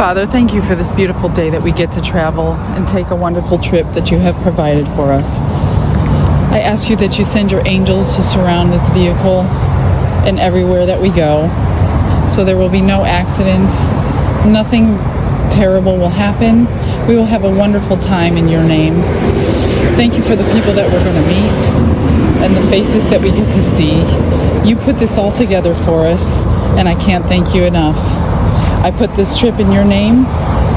Father, thank you for this beautiful day that we get to travel and take a wonderful trip that you have provided for us. I ask you that you send your angels to surround this vehicle and everywhere that we go, so there will be no accidents, nothing terrible will happen. We will have a wonderful time in your name. Thank you for the people that we're going to meet and the faces that we get to see. You put this all together for us, and I can't thank you enough. I put this trip in your name,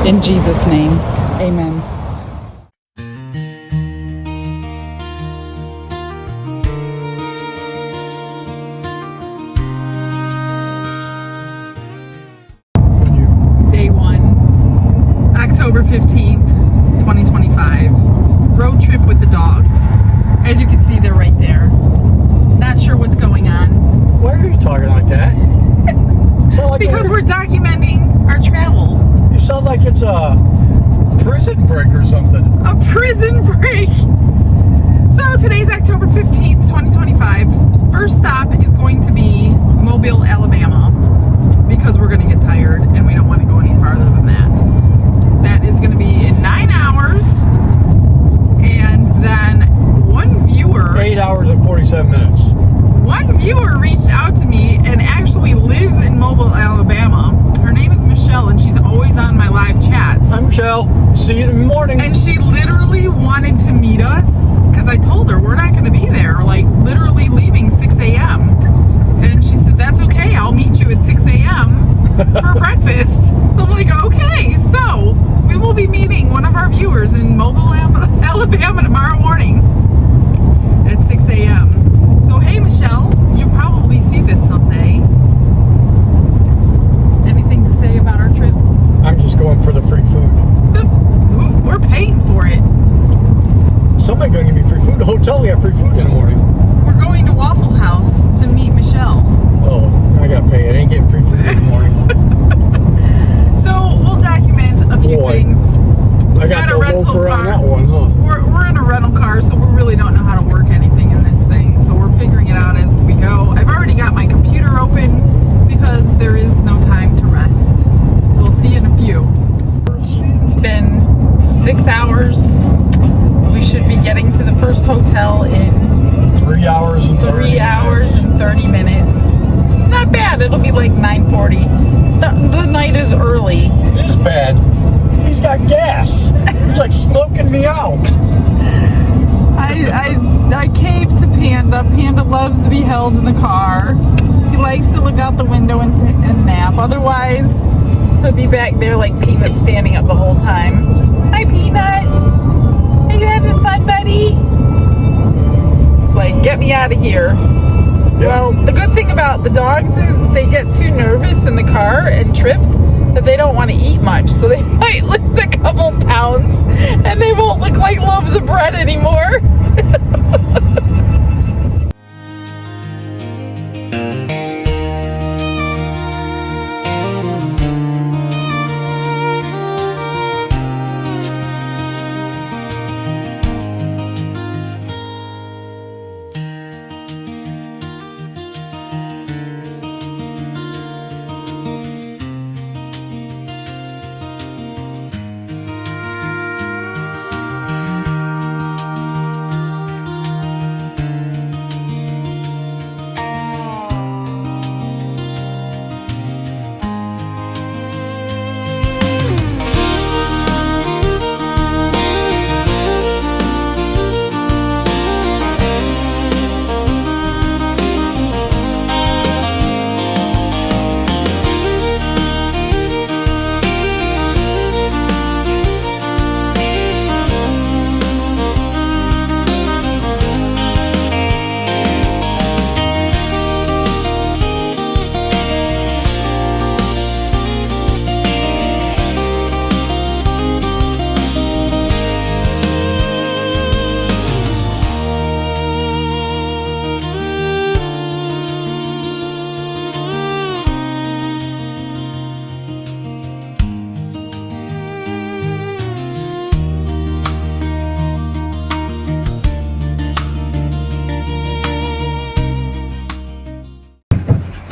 in Jesus' name. Amen. Day 1, October 15th, 2025. Road trip with the dogs. As you can see, they're right there. Not sure what's going on. Why are you talking like that? Like because we're documenting our travel. You sound like it's a prison break or something. A prison break. So today's October 15th, 2025. First stop is going to be Mobile, Alabama, because we're going to get tired and we don't want to go any farther than that. That is going to be in 9 hours. And then one viewer... 8 hours and 47 minutes. One viewer reached out to me and actually lives in Mobile, Alabama. Her name is Michelle, and she's always on my live chats. Hi, Michelle. See you in the morning. And she literally wanted to meet us because I told her we're not going to be there, like literally leaving 6 a.m. And she said, that's okay. I'll meet you at 6 a.m. for breakfast. I'm like, okay. So we will be meeting one of our viewers in Mobile, Alabama tomorrow morning at 6 a.m. So, hey, Michelle, you'll probably see this someday. Anything to say about our trip? I'm just going for the free food. We're paying for it. Somebody going to give me free food. The hotel, we have free food in the morning. We're going to Waffle House to meet Michelle. Oh, I got to pay. I ain't getting free food in the morning. So, we'll document a few things. I got a rental car on car. that one, huh? We're in a rental car, so we really don't know how to work anything in this thing. So we're figuring it out as we go. I've already got my computer open because there is no time to rest. We'll see you in a few. It's been 6 hours. We should be getting to the first hotel in 3 hours and 30 3 hours and 30 minutes. It's not bad. It'll be like 9:40. The night is early. It is bad. He's got gas. He's like smoking me out. I caved to Panda. Panda loves to be held in the car. He likes to look out the window and nap. Otherwise, he'll be back there like Peanut standing up the whole time. Hi, Peanut. Are you having fun, buddy? It's like, get me out of here. Yep. Well, the good thing about the dogs is they get too nervous in the car and trips that they don't want to eat much. So they might lose a couple pounds and they won't look like loaves of bread anymore.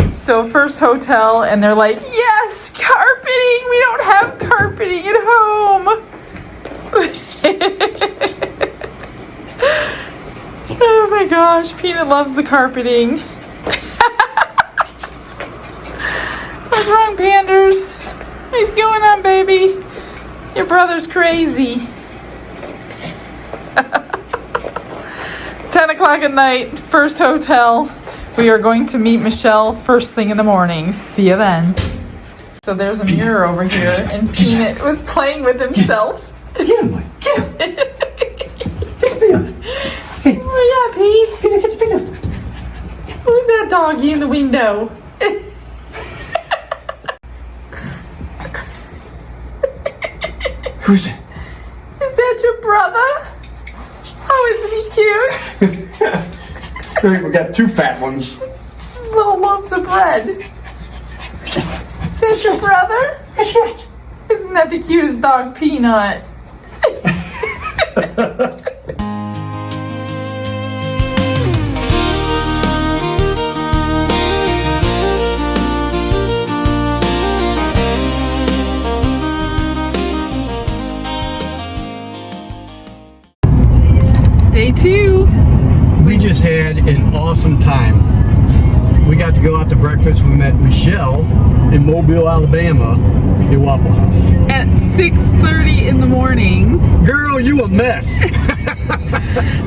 So first hotel, and they're like, yes, carpeting. We don't have gosh, Peanut loves the carpeting. What's wrong, Panders? What's going on, baby? Your brother's crazy. 10 o'clock at night, first hotel. We are going to meet Michelle first thing in the morning. See you then. So there's a mirror over here, and Peanut was playing with himself. Get him, boy. Get him. Hey. Where you at, Pete? Peanut, get the peanut. Who's that doggy in the window? Who's it? Is that your brother? Oh, isn't he cute? We got two fat ones. Little loaves of bread. Is that your brother? What's that? Isn't that the cutest dog, Peanut? Day 2. We just had an awesome time. We got to go out to breakfast. We met Michelle in Mobile, Alabama, at Waffle House. At 6:30 in the morning. Girl, you a mess.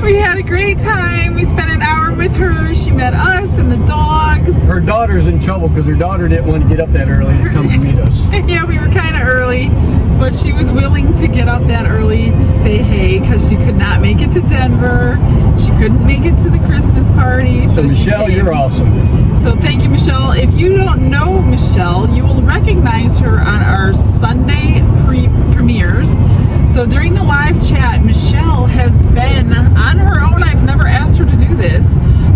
We had a great time. We spent an hour with her. She met us and the dogs. Her daughter's in trouble because her daughter didn't want to get up that early to come to meet us. Yeah, we were kind of early, but she was willing to get up that early to say hey because she could not make it to Denver. She couldn't make it to the Christmas party. So Michelle, you're awesome. So thank you, Michelle. If you don't know Michelle, you will recognize her on our Sunday premieres. So during the live chat, Michelle has been on her own. I've never asked her to do this.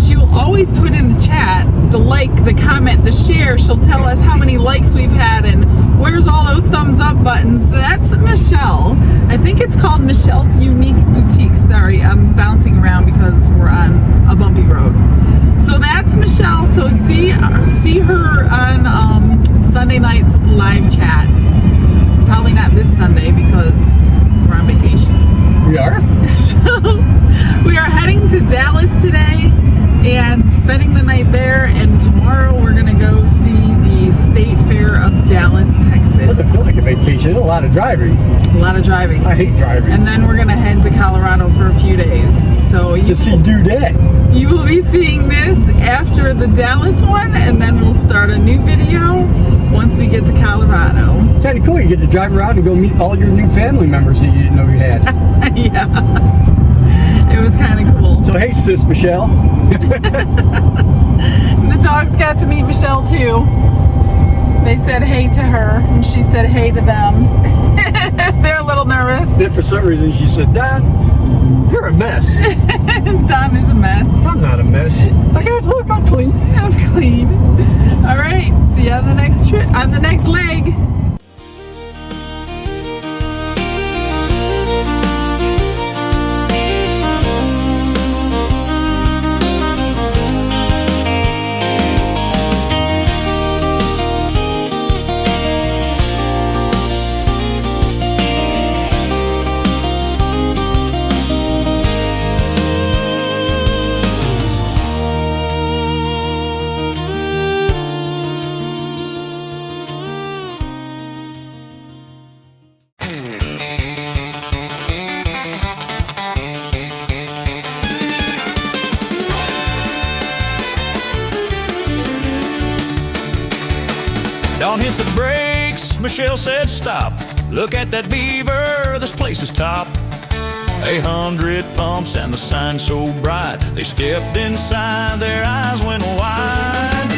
She will always put in the chat the like, the comment, the share. She'll tell us how many likes we've had and where's all those thumbs up buttons. That's Michelle. I think it's called Michelle's Unique Boutique. Sorry, I'm bouncing around because we're on a bumpy road. So that's Michelle. So see her on Sunday night's live chats. Probably not this Sunday because we're on vacation. We are? So we are heading to Dallas today and spending the night there, and tomorrow we're gonna go see the State Fair of Dallas, Texas. Doesn't feel like a vacation. A lot of driving. A lot of driving. I hate driving. And then we're gonna head to Colorado for a few days. So To see Dudette. you will be seeing this after the Dallas one, and then we'll start a new video once we get to Colorado. Kind of cool. You get to drive around and go meet all your new family members that you didn't know you had. Yeah, it was kind of cool. So hey, sis Michelle. The dogs got to meet Michelle too. They said hey to her, and she said hey to them. They're a little nervous. Then for some reason she said, Don, you're a mess. Don is a mess. I'm not a mess. I got look, I'm clean. I'm clean. All right, see you on the next trip, on the next leg. Don't hit the brakes, Michelle said stop. Look at that beaver, this place is top. 100 pumps and the sign so bright. They stepped inside, their eyes went wide.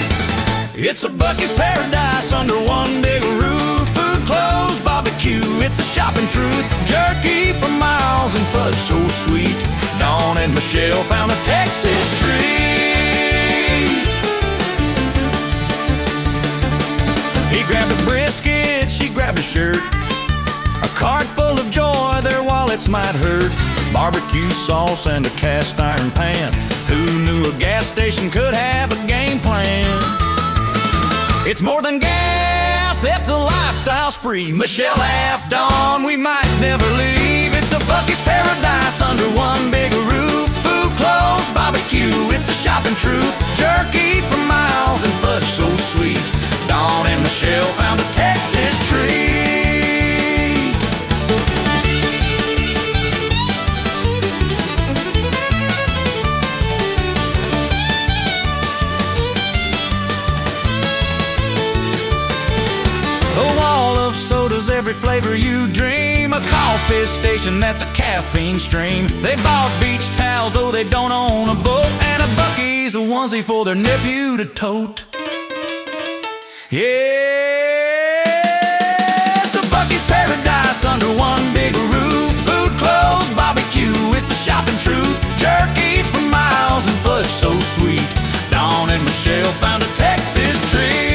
It's a Buc-ee's paradise under one big roof. Food, clothes, barbecue, it's a shopping truth. Jerky for miles and fudge so sweet. Dawn and Michelle found a Texas treat. He grabbed a brisket, she grabbed a shirt. A cart full of joy, their wallets might hurt. Barbecue sauce and a cast iron pan. Who knew a gas station could have a game plan? It's more than gas, it's a lifestyle spree. Michelle laughed on, we might never leave. It's a Buc-ee's paradise under one big roof. Food, clothes, barbecue, it's a shopping truth. Jerky for miles and fudge so sweet. Dawn and Michelle found a Texas treat. A wall of sodas, every flavor you dream. A coffee station that's a caffeine stream. They bought beach towels, though they don't own a boat. And a Buc-ee's a onesie for their nephew to tote. Yeah, it's a Buc-ee's paradise under one big roof. Food, clothes, barbecue, it's a shopping truth. Jerky for miles and fudge so sweet. Dawn and Michelle found a Texas treat.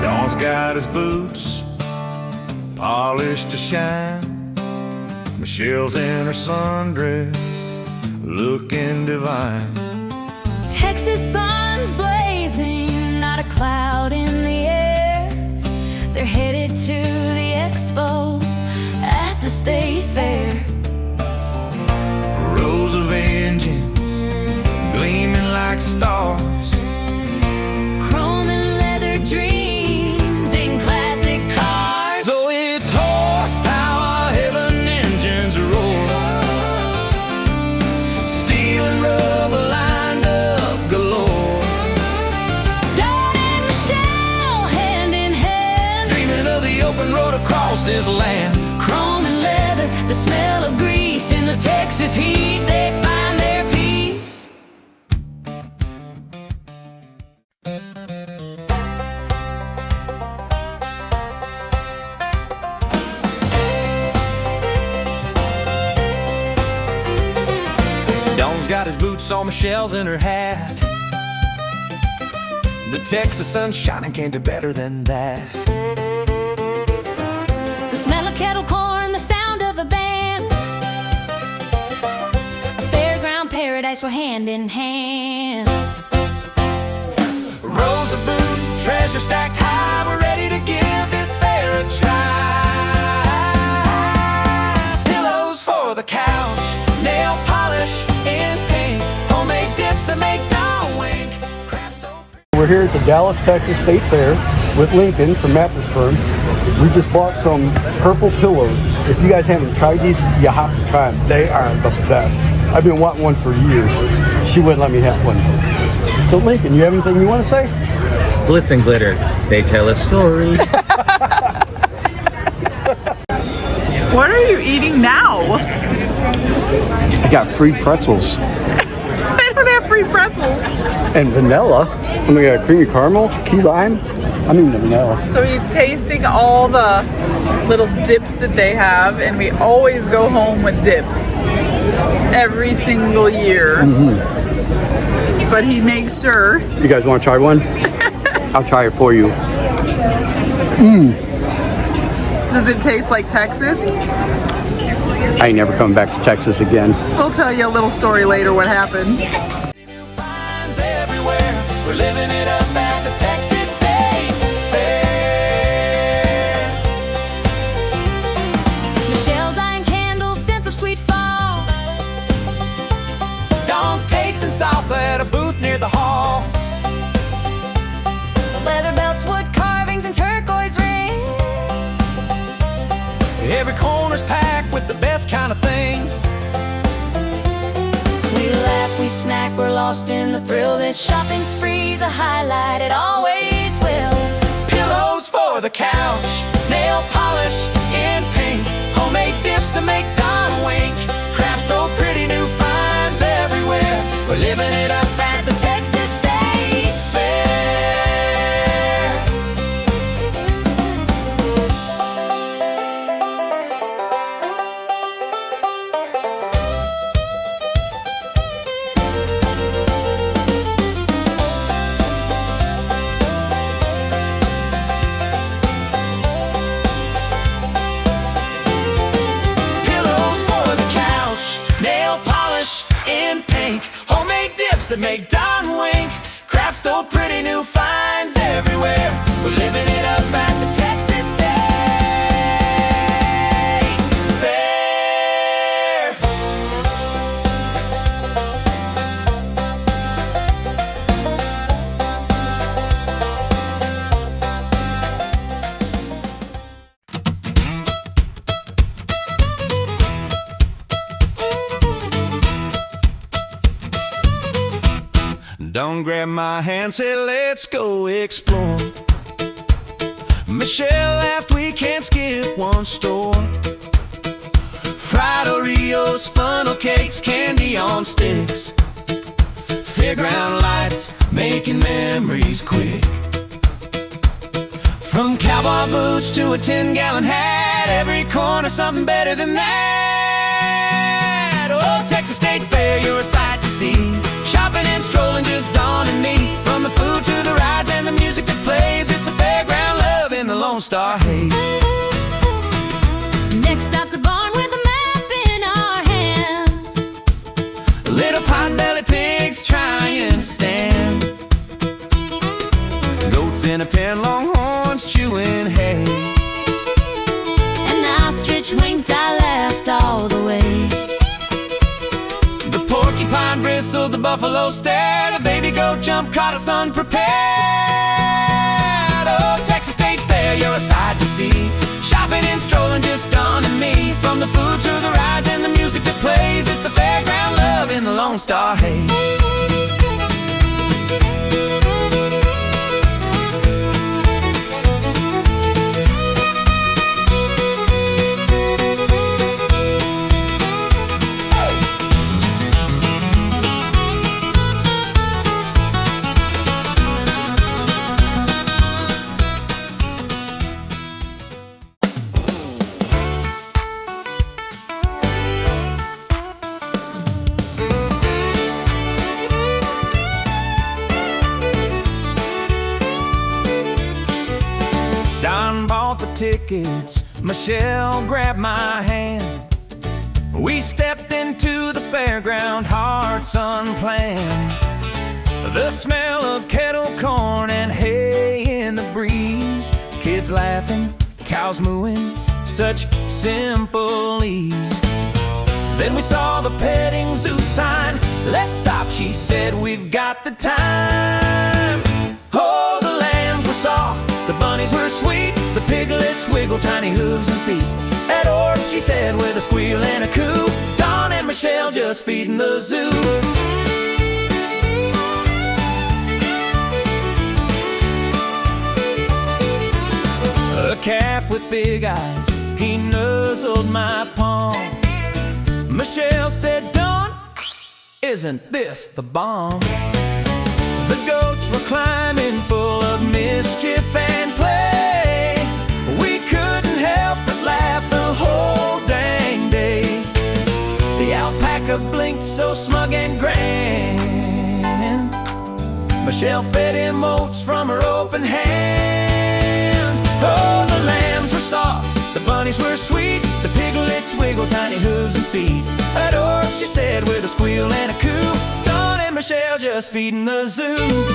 Dawn's got his boots polished to shine. Michelle's in her sundress looking divine. Texas sun's blazing, not a cloud in the air. They're headed to the expo at the state fair. Rows of engines gleaming like stars. Chrome and leather dreams in classic cars. So it's horsepower, heaven, engines roar. Steel and rubber lined up galore. Dawn and Michelle, hand in hand, Dreaming of the open road across this land. chrome and leather, the smell of grease in the Texas heat. They find their peace. Dawn's got his boots on, Michelle's in her hat. The Texas sun shining, can't do better than that. The smell of kettle corn, the sound of a band, a fairground paradise, we're hand in hand. Rows of boots, treasure stacked high. We're ready to give this fair a try. Pillows for the couch, nail polish in pink. Homemade dips that make Dawn wink. Craft so We're here at the Dallas, Texas State Fair with Lincoln from Mattress Firm. We just bought some purple pillows. If you guys haven't tried these, you have to try them. They are the best. I've been wanting one for years. She wouldn't let me have one. So Lincoln, you have anything you want to say? Glitz and glitter, they tell a story. What are you eating now? I got free pretzels I don't have free pretzels. and vanilla. And we got creamy caramel, key lime. I'm eating the vanilla. So he's tasting all the little dips that they have, and we always go home with dips every single year. But he makes sure. You guys want to try one? I'll try it for you. Does it taste like Texas? I ain't never coming back to Texas again. We'll tell you a little story later what happened. finds everywhere. We're living it up at the Texas State Fair. Michelle's eyeing candles, scents of sweet fall. Dawn's tasting salsa at a booth near the hall. Leather belts, wood carvings, and turquoise rings. Every corner's packed with the best kind of things. We laugh, we snack, we're lost in the thrill. This shopping spree's a highlight, it always will. will. Pillows for the couch, nail polish in pink, homemade dips that make Don wink, craft so pretty, new finds everywhere. We're living it up at the Texas State Fair. Pillows for the couch, nail polish in pink, homemade dips that make Don wink, craft so pretty, new finds everywhere. We're living it up at the Texas State Fair. Don't grab my hand, say let's go explore. Michelle laughed, we can't skip one store. Fried Oreos, funnel cakes, candy on sticks, fairground lights, making memories quick. From cowboy boots to a 10-gallon hat, every corner something better than that. Oh, Texas State Fair, you're a sight to see. Shopping and strolling just dawning me. From the food to the rides and the music that plays, it's a fairground love in the Lone Star haze. Next stop's the barn with a map in our hands. Little pot-bellied pigs trying to stand, goats in a pen, longhorns chewing hay. An ostrich winked, I laughed all the way. The porcupine bristled, the buffalo stared, a baby goat jumped, caught us unprepared. Oh, Texas State Fair, you're a sight to see. Shopping and strolling just dawning me. From the food to the rides and the music that plays, it's a fairground love in the Lone Star haze. Don bought the tickets, Michelle grabbed my hand. We stepped into the fairground, hearts unplanned. The smell of kettle corn and hay in the breeze, kids laughing, cows mooing, such simple ease. Then we saw the petting zoo sign. Let's stop, she said, we've got the time. Oh, the lambs were soft, the bunnies were sweet, the piglets wiggled tiny hooves and feet. At Orbs, she said, with a squeal and a coo, Don and Michelle just feeding the zoo. A calf with big eyes, he nuzzled my palm. Michelle said, Don, isn't this the bomb? The goats were climbing, full of mischief and play. We couldn't help but laugh the whole dang day. The alpaca blinked so smug and grand. Michelle fed him oats from her open hand. Oh, the lambs were soft, the bunnies were sweet, the piglets wiggled tiny hooves and feet. At Orbs, she said, with a squeal and a coo, Don and Michelle just feeding the zoo.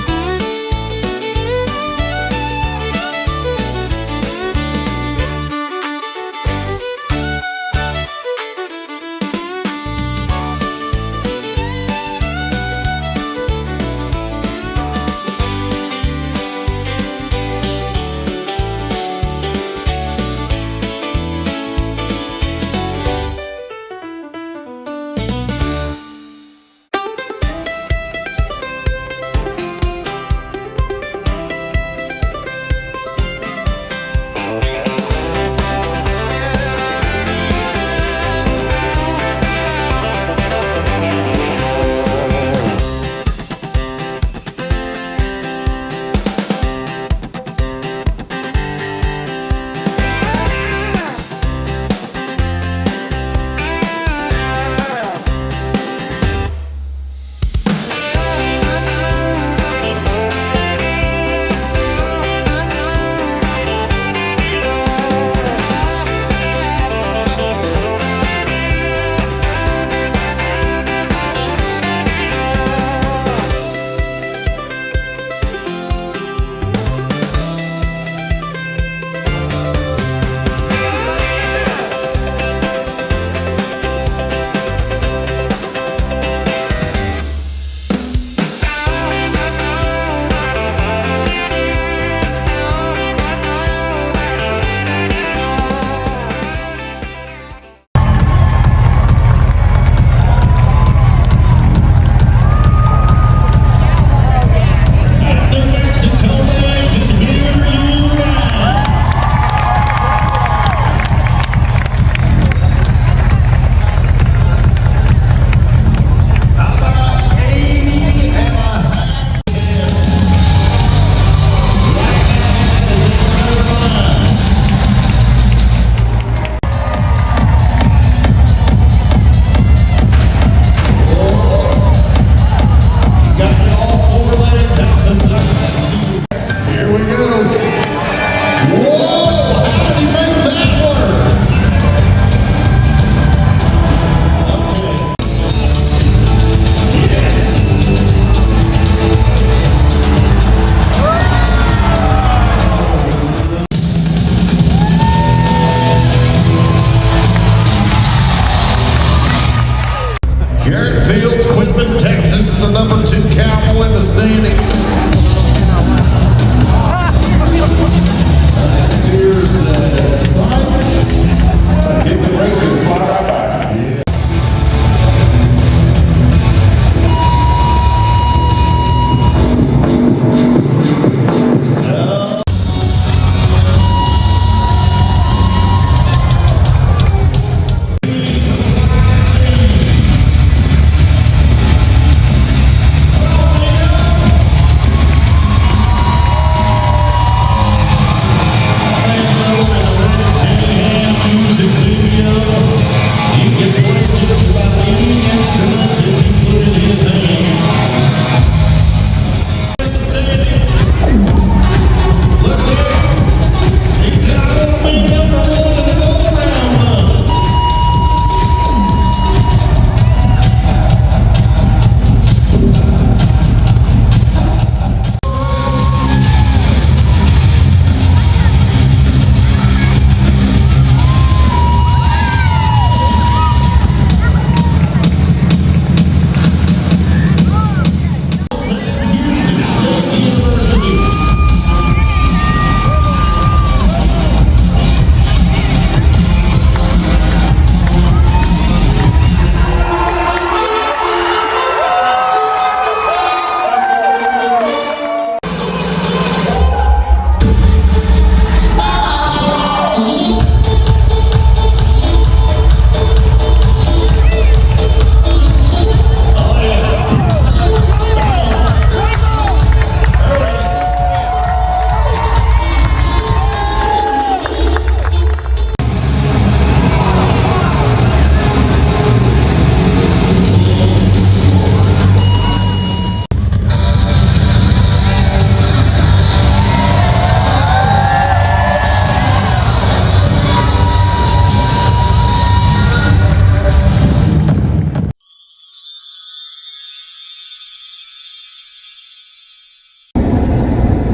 Garrett Fields, Quitman, Texas is the number 2 Cowboy in the standings. Here's Simon. Get the racing fire back.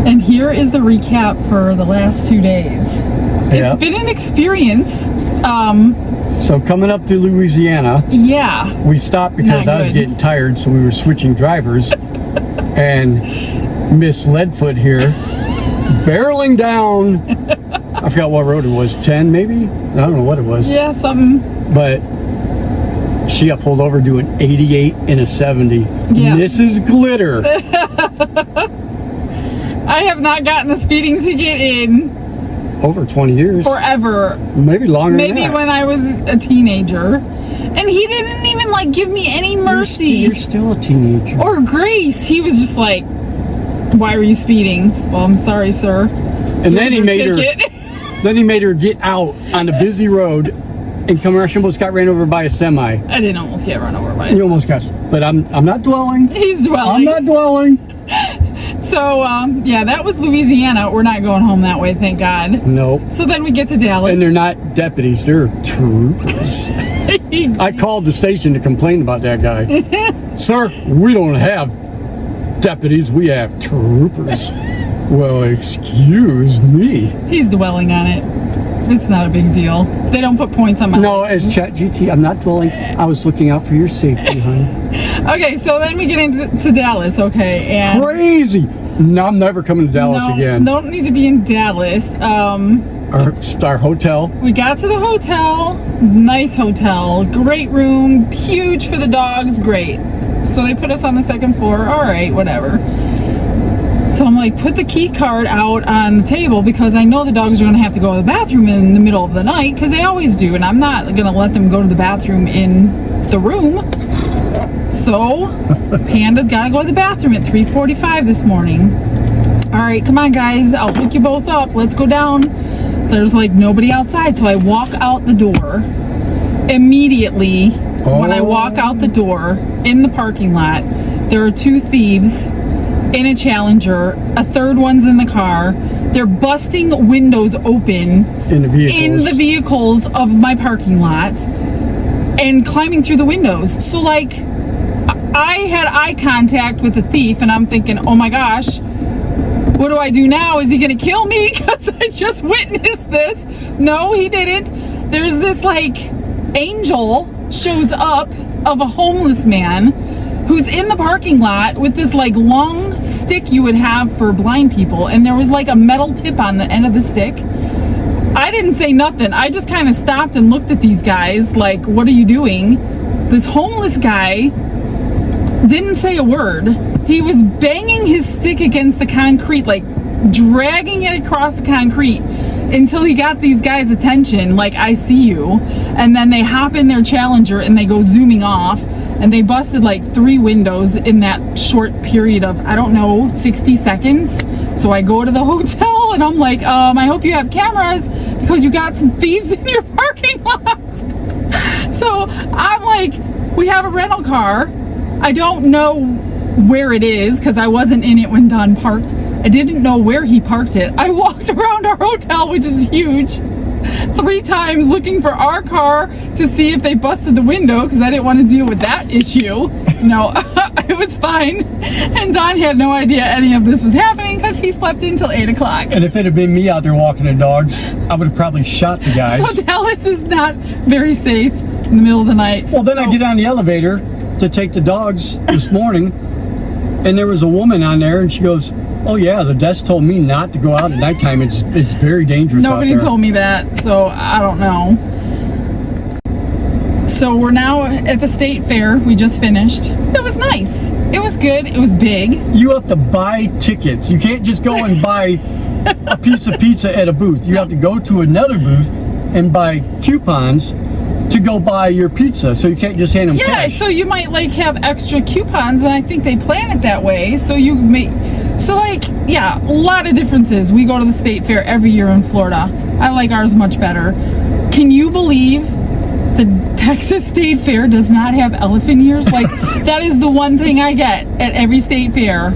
And here is the recap for the last 2 days. It's been an experience. So coming up to Louisiana, Yeah. we stopped because I was good. getting tired, so we were switching drivers. And Miss Leadfoot here, barreling down, I forgot what road it was, 10 maybe? I don't know what it was. Yeah, something. But she got pulled over doing 88 and a 70. Yeah. Mrs. Glitter. I have not gotten a speeding ticket in Over 20 years. forever. Maybe longer Maybe than that. when I was a teenager. And he didn't even like give me any mercy You're still a teenager. or grace. He was just like, "Why were you speeding?" "Well, I'm sorry, sir." And then he made her Ticket. then he made her get out on the busy road and come around. She almost got ran over by a semi. I didn't almost get run over by You almost got, but I'm not dwelling. He's dwelling. I'm not dwelling. So, yeah, that was Louisiana. We're not going home that way, thank God. Nope. So then we get to Dallas. And they're not deputies, they're troopers. I called the station to complain about that guy. Sir, we don't have deputies, we have troopers. Well, excuse me. He's dwelling on it. It's not a big deal. They don't put points on my No, as ChatGT, I'm not dwelling. I was looking out for your safety, honey. Okay, so then we get into Dallas, okay, and Crazy. No, I'm never coming to Dallas again. don't need to be in Dallas. Our hotel. We got to the hotel, nice hotel, great room, huge for the dogs, great. So they put us on the second floor, all right, whatever. So I'm like, put the key card out on the table because I know the dogs are going to have to go to the bathroom in the middle of the night because they always do, and I'm not going to let them go to the bathroom in the room. So Panda's got to go to the bathroom at 3:45 this morning. All right, come on, guys. I'll hook you both up. Let's go down. There's like nobody outside, so I walk out the door. Immediately, when I walk out the door in the parking lot, there are two thieves in a Challenger. A third one's in the car. They're busting windows open In the vehicles of my parking lot and climbing through the windows. So like, I had eye contact with the thief and I'm thinking, oh my gosh, what do I do now? Is he gonna kill me? Because I just witnessed this. No, he didn't. There's this like angel shows up of a homeless man who's in the parking lot with this like long stick you would have for blind people, and there was like a metal tip on the end of the stick. I didn't say nothing. I just kind of stopped and looked at these guys like, what are you doing? This homeless guy didn't say a word. He was banging his stick against the concrete, like dragging it across the concrete until he got these guys' attention, like, I see you. And then they hop in their Challenger and they go zooming off, and they busted like 3 windows in that short period of, I don't know, 60 seconds. So I go to the hotel and I'm like, I hope you have cameras because you got some thieves in your parking lot. So I'm like, we have a rental car. I don't know where it is because I wasn't in it when Don parked. I didn't know where he parked it. I walked around our hotel, which is huge, 3 times looking for our car to see if they busted the window because I didn't want to deal with that issue. No, it was fine. And Don had no idea any of this was happening because he slept until 8 o'clock. And if it had been me out there walking the dogs, I would have probably shot the guys. So Dallas is not very safe in the middle of the night. Well, then I get on the elevator to take the dogs this morning, and there was a woman on there, and she goes, oh yeah, the desk told me not to go out at nighttime. It's very dangerous Nobody out there. told me that, so I don't know. So we're now at the state fair. We just finished. It was nice. It was good. It was big. You have to buy tickets. You can't just go and buy a piece of pizza at a booth. You have to go to another booth and buy coupons to go buy your pizza. So you can't just hand them cash. So you might like have extra coupons, and I think they plan it that way. So you may... So like, yeah, a lot of differences. We go to the state fair every year in Florida. I like ours much better. Can you believe the Texas State Fair does not have elephant ears? Like, that is the one thing I get at every state fair.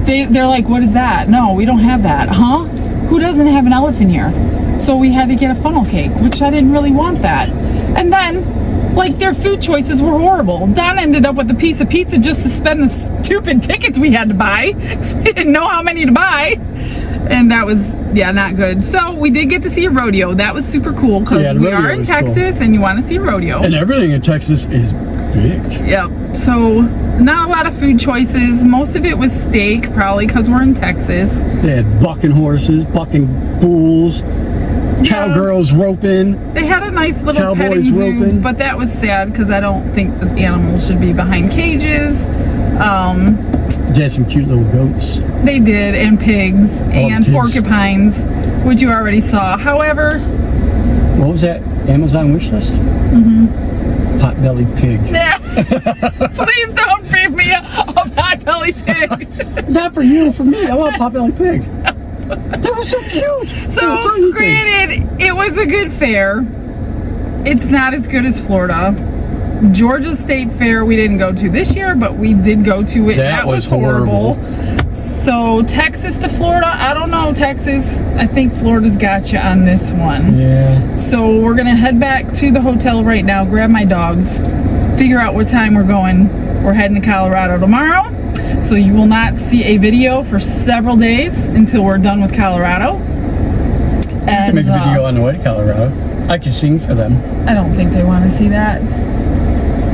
They're like, what is that? No, we don't have that. Huh? Who doesn't have an elephant ear? So we had to get a funnel cake, which I didn't really want that. And then, like, their food choices were horrible. Don ended up with a piece of pizza just to spend the stupid tickets we had to buy because we didn't know how many to buy. And that was, yeah, not good. So we did get to see a rodeo. That was super cool because we are in Texas and you want to see a rodeo. And everything in Texas is big. Yep. So not a lot of food choices. Most of it was steak, probably because we're in Texas. They had bucking horses, bucking bulls, cowgirls roping. They had a nice little petting zoo, roping. but that was sad because I don't think the animals should be behind cages. They had some cute little goats. They did, and pigs, and pigs. Porcupines, which you already saw. However, what was that Amazon wish list? Mm-hmm. Pot-bellied pig. please don't feed me a pot-bellied pig. Not for you, for me. I want a pot-bellied pig. That was so cute. So, granted, it was a good fair. It's not as good as Florida. Georgia State Fair we didn't go to this year, but we did go to it. That was horrible. So Texas to Florida, I don't know, Texas. I think Florida's got you on this one. Yeah. So we're gonna head back to the hotel right now, grab my dogs, figure out what time we're going. We're heading to Colorado tomorrow. So you will not see a video for several days until we're done with Colorado. I can make a video on the way to Colorado. I can sing for them. I don't think they want to see that.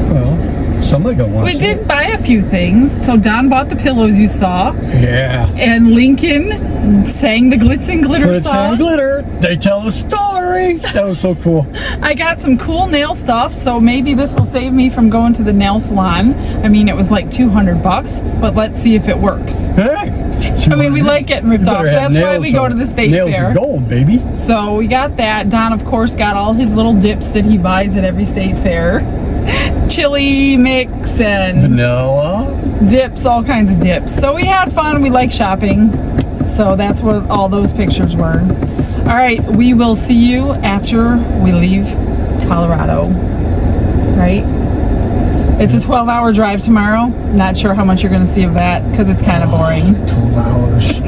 Well, somebody gonna want to We see did it. buy a few things. So Don bought the pillows you saw. Yeah. And Lincoln sang the Glitz and Glitter Glitz song. and glitter. They tell a story. That was so cool. I got some cool nail stuff, so maybe this will save me from going to the nail salon. I mean, it was like $200, but let's see if it works. Hey. I mean, we like getting ripped off. That's why we go to the state nails fair. Nails of gold, baby. So we got that. Don, of course, got all his little dips that he buys at every state fair. Chili mix and vanilla dips, all kinds of dips. So we had fun. We like shopping. So that's what all those pictures were. All right, we will see you after we leave Colorado. Right? It's a 12-hour drive tomorrow. Not sure how much you're going to see of that because it's kind of boring. 12 hours.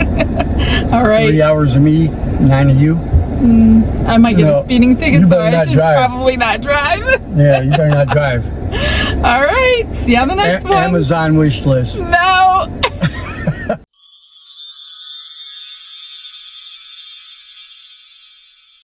All right. 3 hours of me, 9 of you. I might get a speeding ticket, so I should drive. probably not drive. Yeah, you better not drive. All right. See you on the next one. Amazon wish list. No.